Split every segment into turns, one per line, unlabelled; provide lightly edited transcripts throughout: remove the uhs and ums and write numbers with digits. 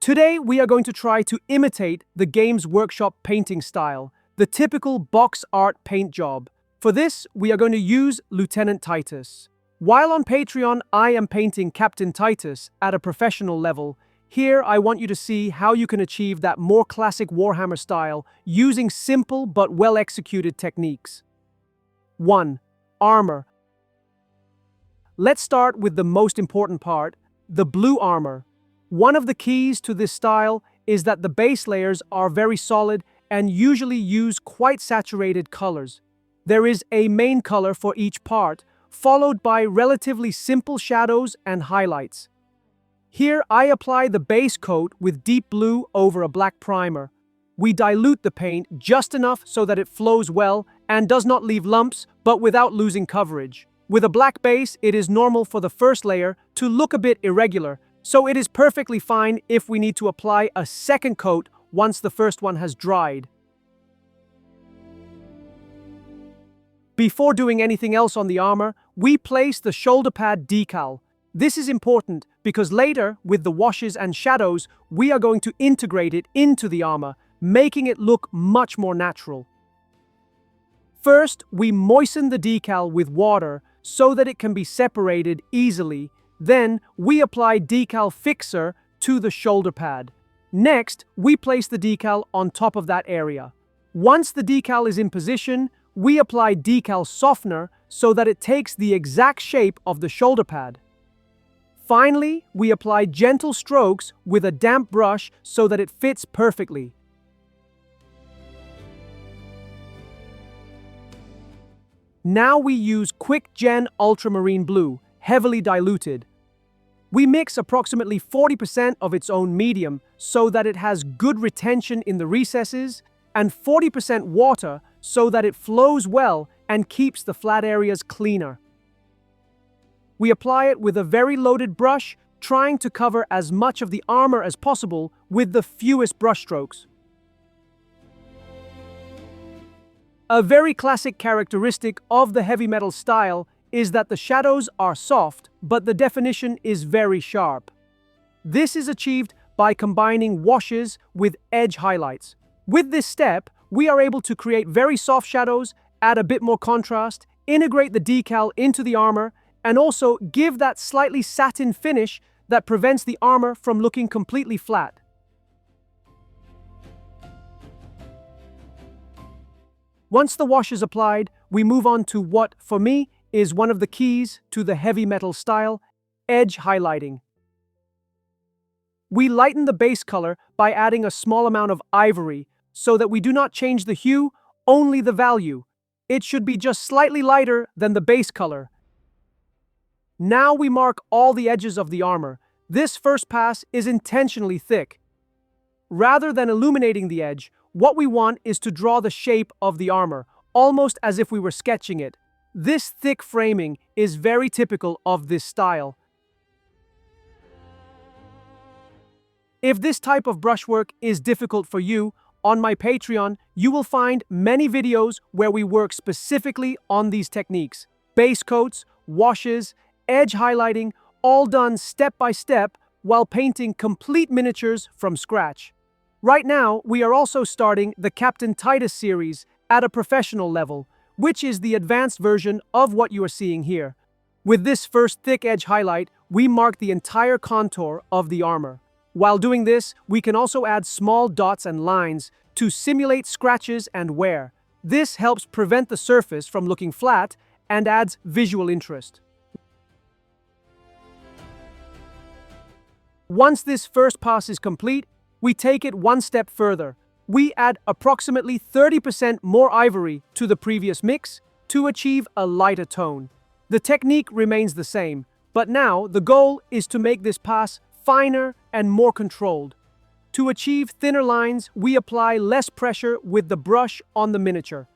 Today, we are going to try to imitate the Games Workshop painting style, the typical box art paint job. For this, we are going to use Lieutenant Titus. While on Patreon, I am painting Captain Titus at a professional level. Here, I want you to see how you can achieve that more classic Warhammer style using simple but well-executed techniques. 1. Armor. Let's start with the most important part, the blue armor. One of the keys to this style is that the base layers are very solid and usually use quite saturated colors. There is a main color for each part, followed by relatively simple shadows and highlights. Here I apply the base coat with deep blue over a black primer. We dilute the paint just enough so that it flows well and does not leave lumps, but without losing coverage. With a black base, it is normal for the first layer to look a bit irregular, so it is perfectly fine if we need to apply a second coat once the first one has dried. Before doing anything else on the armor, we place the shoulder pad decal. This is important because later, with the washes and shadows, we are going to integrate it into the armor, making it look much more natural. First, we moisten the decal with water so that it can be separated easily. Then, we apply decal fixer to the shoulder pad. Next, we place the decal on top of that area. Once the decal is in position, we apply decal softener so that it takes the exact shape of the shoulder pad. Finally, we apply gentle strokes with a damp brush so that it fits perfectly. Now we use Quick Gen Ultramarine Blue, heavily diluted. We mix approximately 40% of its own medium so that it has good retention in the recesses, and 40% water so that it flows well and keeps the flat areas cleaner. We apply it with a very loaded brush, trying to cover as much of the armor as possible with the fewest brushstrokes. A very classic characteristic of the heavy metal style is that the shadows are soft, but the definition is very sharp. This is achieved by combining washes with edge highlights. With this step, we are able to create very soft shadows, add a bit more contrast, integrate the decal into the armor, and also give that slightly satin finish that prevents the armor from looking completely flat. Once the wash is applied, we move on to what, for me, is one of the keys to the heavy metal style, edge highlighting. We lighten the base color by adding a small amount of ivory so that we do not change the hue, only the value. It should be just slightly lighter than the base color. Now we mark all the edges of the armor. This first pass is intentionally thick. Rather than illuminating the edge, what we want is to draw the shape of the armor, almost as if we were sketching it. This thick framing is very typical of this style. If this type of brushwork is difficult for you, on my Patreon, you will find many videos where we work specifically on these techniques. Base coats, washes, edge highlighting, all done step by step while painting complete miniatures from scratch. Right now, we are also starting the Captain Titus series at a professional level, which is the advanced version of what you are seeing here. With this first thick edge highlight, we mark the entire contour of the armor. While doing this, we can also add small dots and lines to simulate scratches and wear. This helps prevent the surface from looking flat and adds visual interest. Once this first pass is complete, we take it one step further. We add approximately 30% more ivory to the previous mix to achieve a lighter tone. The technique remains the same, but now the goal is to make this pass finer and more controlled. To achieve thinner lines, we apply less pressure with the brush on the miniature.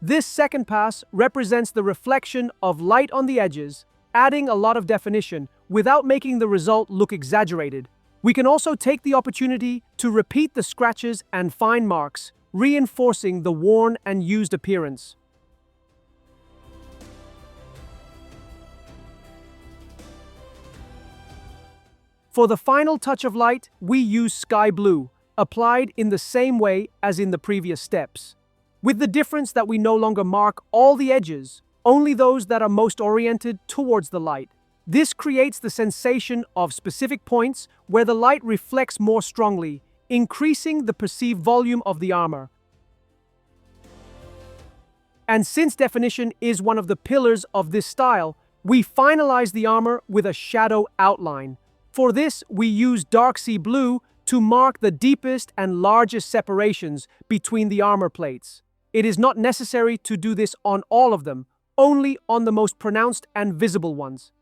This second pass represents the reflection of light on the edges, adding a lot of definition without making the result look exaggerated. We can also take the opportunity to repeat the scratches and fine marks, reinforcing the worn and used appearance. For the final touch of light, we use sky blue, applied in the same way as in the previous steps, with the difference that we no longer mark all the edges, only those that are most oriented towards the light. This creates the sensation of specific points where the light reflects more strongly, increasing the perceived volume of the armor. And since definition is one of the pillars of this style, we finalize the armor with a shadow outline. For this, we use dark sea blue to mark the deepest and largest separations between the armor plates. It is not necessary to do this on all of them, only on the most pronounced and visible ones.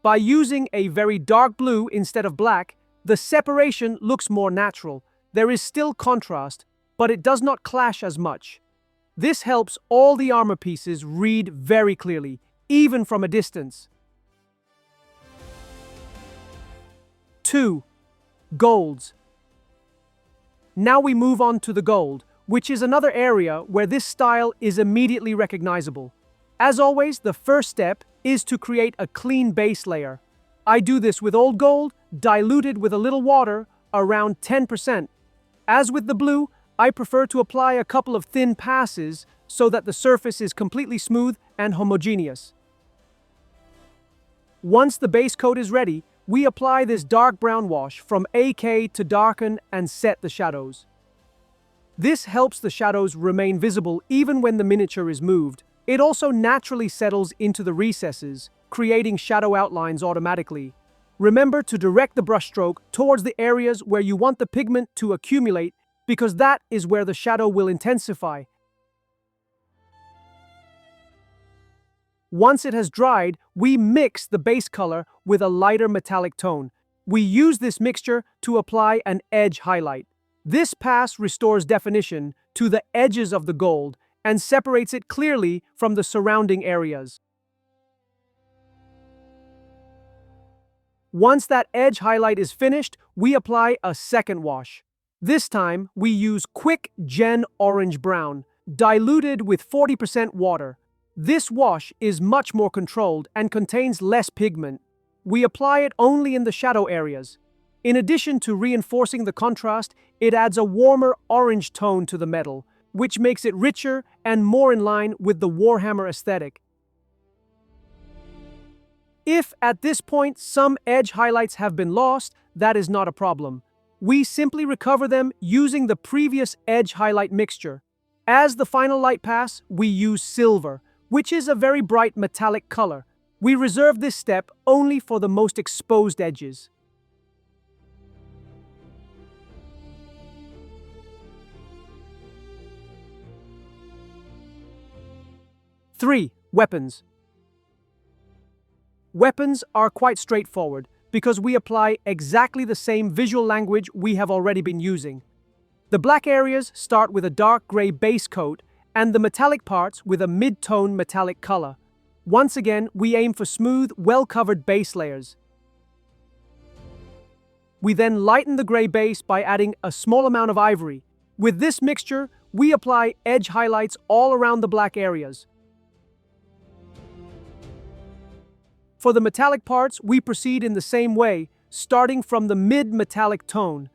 By using a very dark blue instead of black, the separation looks more natural. There is still contrast, but it does not clash as much. This helps all the armor pieces read very clearly, even from a distance. 2. Golds. Now we move on to the gold, which is another area where this style is immediately recognizable. As always, the first step is to create a clean base layer. I do this with old gold, diluted with a little water, around 10%. As with the blue, I prefer to apply a couple of thin passes so that the surface is completely smooth and homogeneous. Once the base coat is ready, we apply this dark brown wash from AK to darken and set the shadows. This helps the shadows remain visible even when the miniature is moved. It also naturally settles into the recesses, creating shadow outlines automatically. Remember to direct the brushstroke towards the areas where you want the pigment to accumulate, because that is where the shadow will intensify. Once it has dried, we mix the base color with a lighter metallic tone. We use this mixture to apply an edge highlight. This pass restores definition to the edges of the gold and separates it clearly from the surrounding areas. Once that edge highlight is finished, we apply a second wash. This time, we use Quick Gen Orange Brown, diluted with 40% water. This wash is much more controlled and contains less pigment. We apply it only in the shadow areas. In addition to reinforcing the contrast, it adds a warmer orange tone to the metal, which makes it richer and more in line with the Warhammer aesthetic. If at this point some edge highlights have been lost, that is not a problem. We simply recover them using the previous edge highlight mixture. As the final light pass, we use silver, which is a very bright metallic color. We reserve this step only for the most exposed edges. Three, weapons. Weapons are quite straightforward because we apply exactly the same visual language we have already been using. The black areas start with a dark gray base coat and the metallic parts with a mid-tone metallic color. Once again, we aim for smooth, well-covered base layers. We then lighten the gray base by adding a small amount of ivory. With this mixture, we apply edge highlights all around the black areas. For the metallic parts, we proceed in the same way, starting from the mid-metallic tone.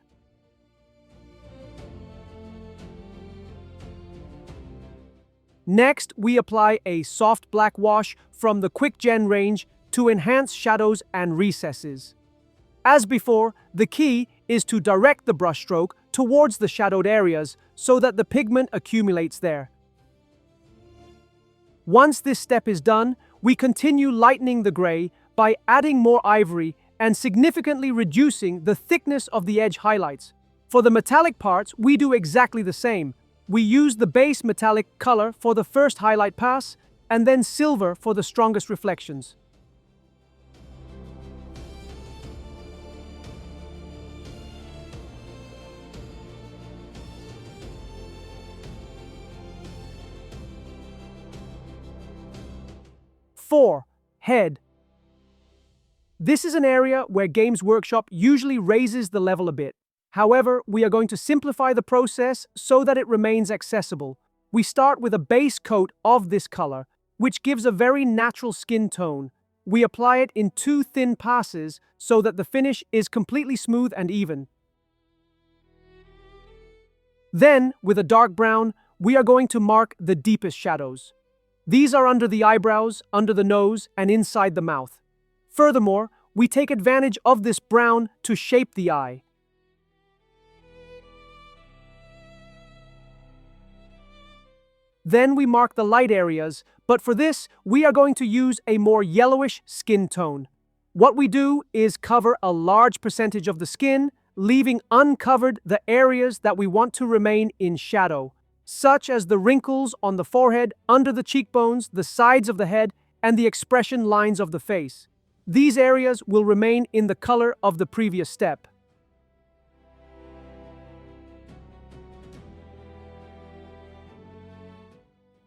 Next, we apply a soft black wash from the Quick Gen range to enhance shadows and recesses. As before, the key is to direct the brushstroke towards the shadowed areas so that the pigment accumulates there. Once this step is done, we continue lightening the gray by adding more ivory and significantly reducing the thickness of the edge highlights. For the metallic parts, we do exactly the same. We use the base metallic color for the first highlight pass, and then silver for the strongest reflections. Four, head. This is an area where Games Workshop usually raises the level a bit. However, we are going to simplify the process so that it remains accessible. We start with a base coat of this color, which gives a very natural skin tone. We apply it in 2 thin passes so that the finish is completely smooth and even. Then, with a dark brown, we are going to mark the deepest shadows. These are under the eyebrows, under the nose, and inside the mouth. Furthermore, we take advantage of this brown to shape the eye. Then we mark the light areas, but for this, we are going to use a more yellowish skin tone. What we do is cover a large percentage of the skin, leaving uncovered the areas that we want to remain in shadow, such as the wrinkles on the forehead, under the cheekbones, the sides of the head, and the expression lines of the face. These areas will remain in the color of the previous step.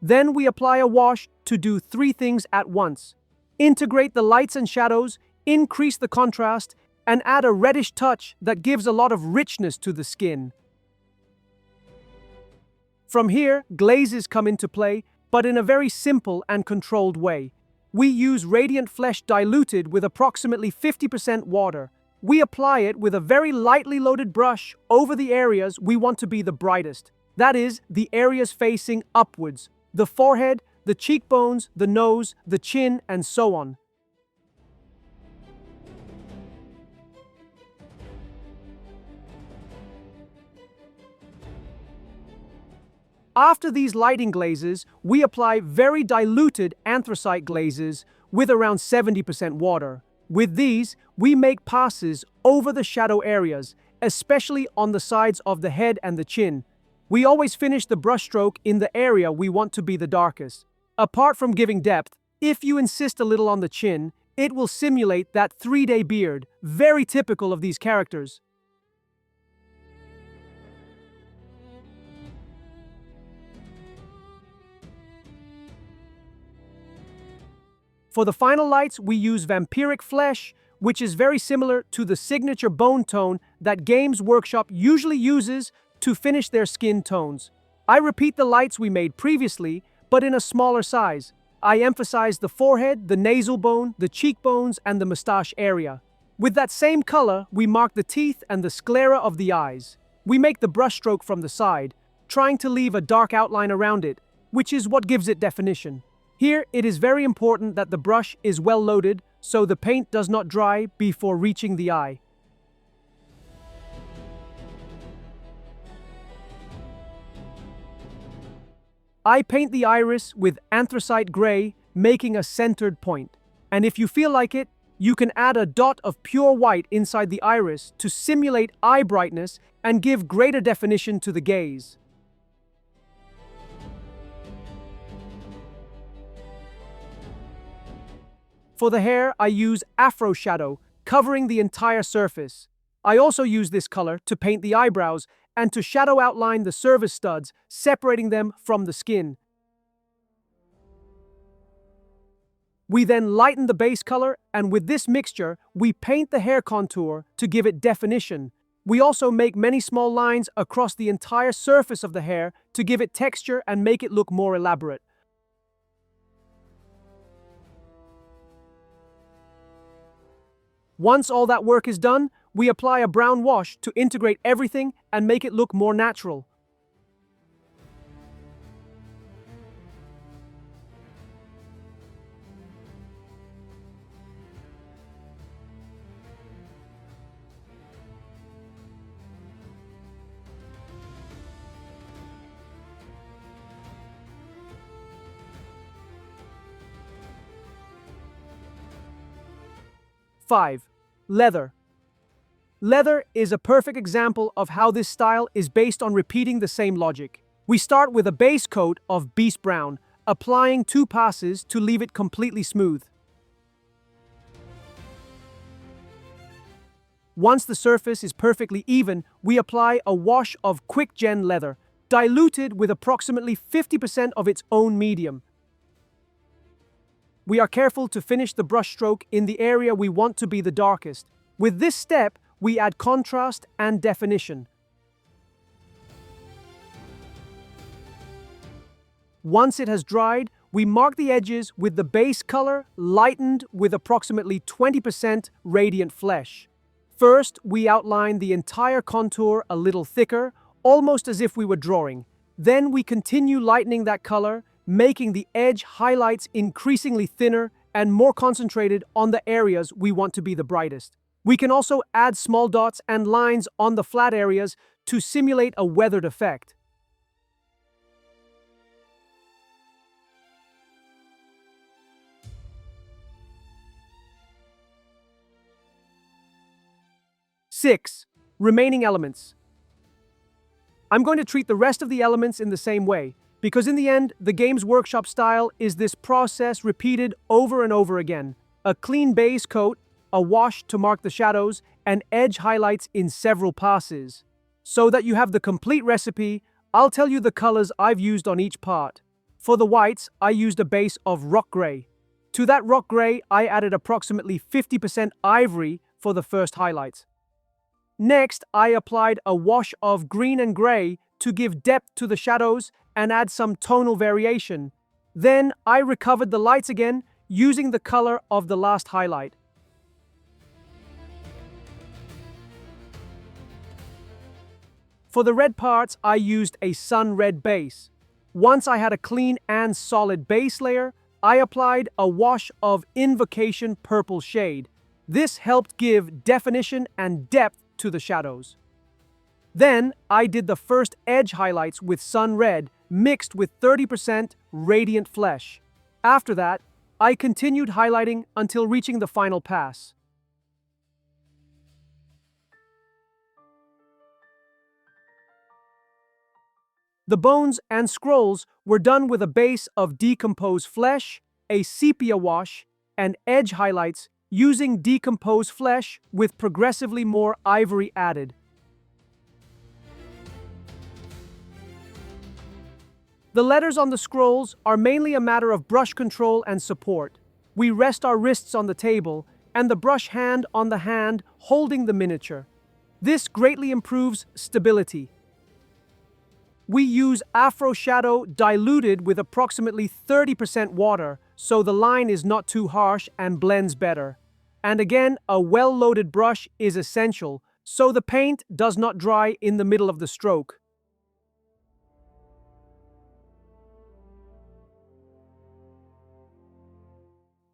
Then we apply a wash to do 3 things at once. Integrate the lights and shadows, increase the contrast, and add a reddish touch that gives a lot of richness to the skin. From here, glazes come into play, but in a very simple and controlled way. We use radiant flesh diluted with approximately 50% water. We apply it with a very lightly loaded brush over the areas we want to be the brightest. That is, the areas facing upwards, the forehead, the cheekbones, the nose, the chin, and so on. After these lighting glazes, we apply very diluted anthracite glazes with around 70% water. With these, we make passes over the shadow areas, especially on the sides of the head and the chin. We always finish the brushstroke in the area we want to be the darkest. Apart from giving depth, if you insist a little on the chin, it will simulate that 3-day beard, very typical of these characters. For the final lights, we use vampiric flesh, which is very similar to the signature bone tone that Games Workshop usually uses to finish their skin tones. I repeat the lights we made previously, but in a smaller size. I emphasize the forehead, the nasal bone, the cheekbones, and the mustache area. With that same color, we mark the teeth and the sclera of the eyes. We make the brushstroke from the side, trying to leave a dark outline around it, which is what gives it definition. Here, it is very important that the brush is well loaded so the paint does not dry before reaching the eye. I paint the iris with anthracite gray, making a centered point. And if you feel like it, you can add a dot of pure white inside the iris to simulate eye brightness and give greater definition to the gaze. For the hair, I use afro shadow, covering the entire surface. I also use this color to paint the eyebrows and to shadow outline the service studs, separating them from the skin. We then lighten the base color, and with this mixture, we paint the hair contour to give it definition. We also make many small lines across the entire surface of the hair to give it texture and make it look more elaborate. Once all that work is done, we apply a brown wash to integrate everything and make it look more natural. Five, leather. Leather is a perfect example of how this style is based on repeating the same logic. We start with a base coat of beast brown, applying 2 passes to leave it completely smooth. Once the surface is perfectly even, we apply a wash of quick gen leather, diluted with approximately 50% of its own medium. We are careful to finish the brushstroke in the area we want to be the darkest. With this step, we add contrast and definition. Once it has dried, We mark the edges with the base color lightened with approximately 20% radiant flesh. First, we outline the entire contour a little thicker, almost as if we were drawing. Then we continue lightening that color, making the edge highlights increasingly thinner and more concentrated on the areas we want to be the brightest. We can also add small dots and lines on the flat areas to simulate a weathered effect. Six, remaining elements. I'm going to treat the rest of the elements in the same way, because in the end, the Games Workshop style is this process repeated over and over again. A clean base coat, a wash to mark the shadows, and edge highlights in several passes. So that you have the complete recipe, I'll tell you the colors I've used on each part. For the whites, I used a base of rock gray. To that rock gray, I added approximately 50% ivory for the first highlights. Next, I applied a wash of green and gray to give depth to the shadows and add some tonal variation. Then, I recovered the lights again using the color of the last highlight. For the red parts, I used a sun red base. Once I had a clean and solid base layer, I applied a wash of Invocation purple shade. This helped give definition and depth to the shadows. Then, I did the first edge highlights with sun red mixed with 30% radiant flesh. After that, I continued highlighting until reaching the final pass. The bones and scrolls were done with a base of decomposed flesh, a sepia wash, and edge highlights using decomposed flesh with progressively more ivory added. The letters on the scrolls are mainly a matter of brush control and support. We rest our wrists on the table and the brush hand on the hand holding the miniature. This greatly improves stability. We use Afro Shadow diluted with approximately 30% water, so the line is not too harsh and blends better. And again, a well-loaded brush is essential, so the paint does not dry in the middle of the stroke.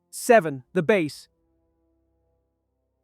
Seven, the base.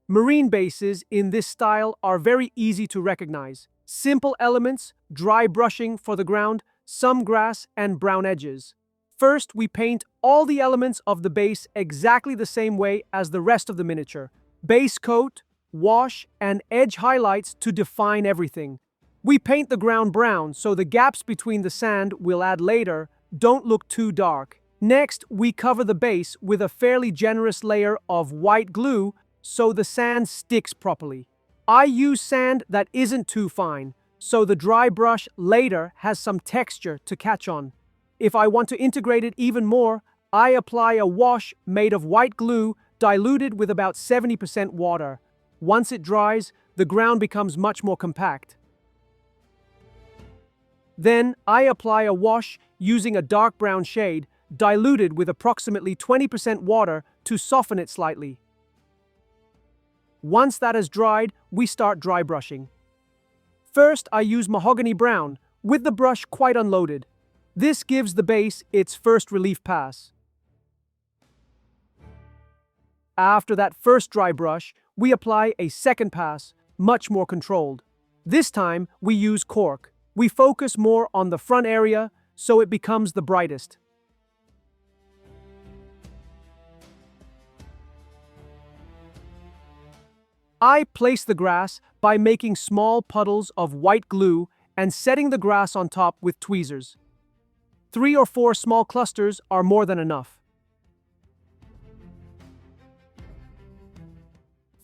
Marine bases in this style are very easy to recognize. Simple elements, dry brushing for the ground, some grass, and brown edges. First, we paint all the elements of the base exactly the same way as the rest of the miniature. Base coat, wash, and edge highlights to define everything. We paint the ground brown so the gaps between the sand we'll add later don't look too dark. Next, we cover the base with a fairly generous layer of white glue so the sand sticks properly. I use sand that isn't too fine, so the dry brush later has some texture to catch on. If I want to integrate it even more, I apply a wash made of white glue diluted with about 70% water. Once it dries, the ground becomes much more compact. Then, I apply a wash using a dark brown shade diluted with approximately 20% water to soften it slightly. Once that has dried, we start dry brushing. First, I use mahogany brown, with the brush quite unloaded. This gives the base its first relief pass. After that first dry brush, we apply a second pass, much more controlled. This time, we use cork. We focus more on the front area, so it becomes the brightest. I place the grass by making small puddles of white glue and setting the grass on top with tweezers. 3 or 4 small clusters are more than enough.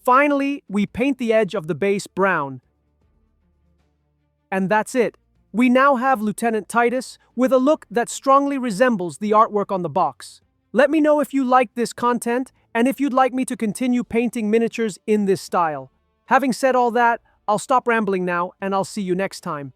Finally, we paint the edge of the base brown. And that's it. We now have Lieutenant Titus with a look that strongly resembles the artwork on the box. Let me know if you liked this content and if you'd like me to continue painting miniatures in this style. Having said all that, I'll stop rambling now and I'll see you next time.